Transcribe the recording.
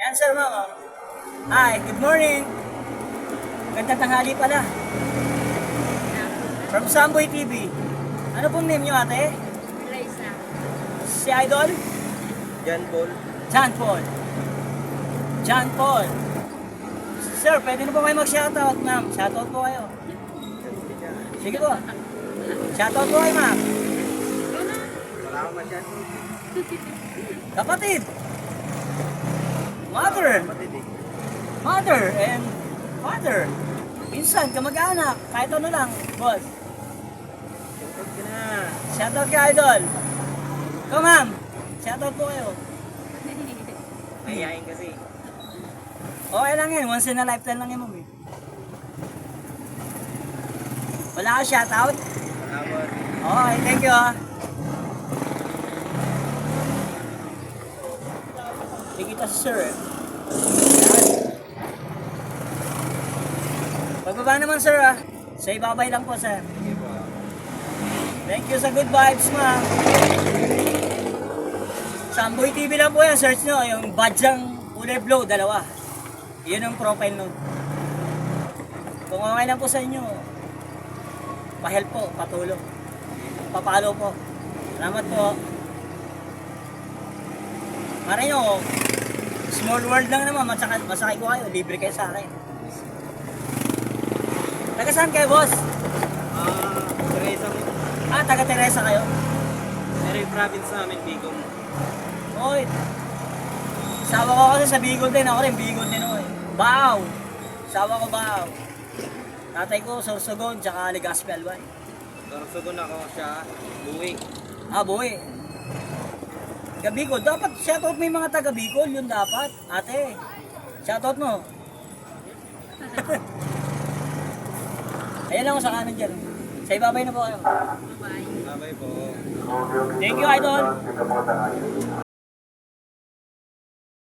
Yan sir ma'am. Hi, good morning. Gandang tanghali pala. From Samboy TV. Ano pong name nyo ate? Eliza. Si Idol? John Paul. John Paul. John Paul. Sir, pwede na po kayo mag-shoutout ma'am. Shoutout po kayo. Sige po. Shoutout po kayo ma'am. Salamat yan. Kapatid. Mother. Kapatid eh. Mother and father. Minsan, kamag-anak. Kahit ano lang, boss. Shoutout ka na. Shoutout ka, Idol. Ikaw, ma'am. Shoutout po kayo. Mayayain kasi. Okay lang yan. Once in a lifetime lang yan, ma'am. Eh. Wala ka shoutout? Salamat. Okay, thank you, ah. Hindi kita si sir, eh. Pagbaba naman, sir, ah. Sa ibabay lang po, sir. Sige po. Thank you sa good vibes, ma'am. Samboy TV lang po yan. Search nyo. Yung badyang kulay blue, dalawa. Yun ang profile nun. Kung okay lang po sa inyo, pa-help po, patulong. Papalo po. Salamat po. Maray nyo, small world lang naman. Masakay ko kayo. Libre kayo sa akin. Taga saan kayo, boss? Teresa mo. Taga Teresa kayo? Pero yung province namin, Bicol. Oy. Sawa ko kasi sa Bicol din. Ako rin, Bicol din ako eh. Bao. Sawa ko Bao. Tatay ko, Sorsogon, tsaka Legazpi Albay. Sorsogon ako siya. Buwi. Buhay. Taga Bicol. Dapat shoutout mo yung mga taga Bicol. Yun dapat. Ate, shoutout mo. Ayan lang ako sa kanan dyan. Sa ibabay na po kayo. Bye-bye. Sabay po. Thank you, Idol.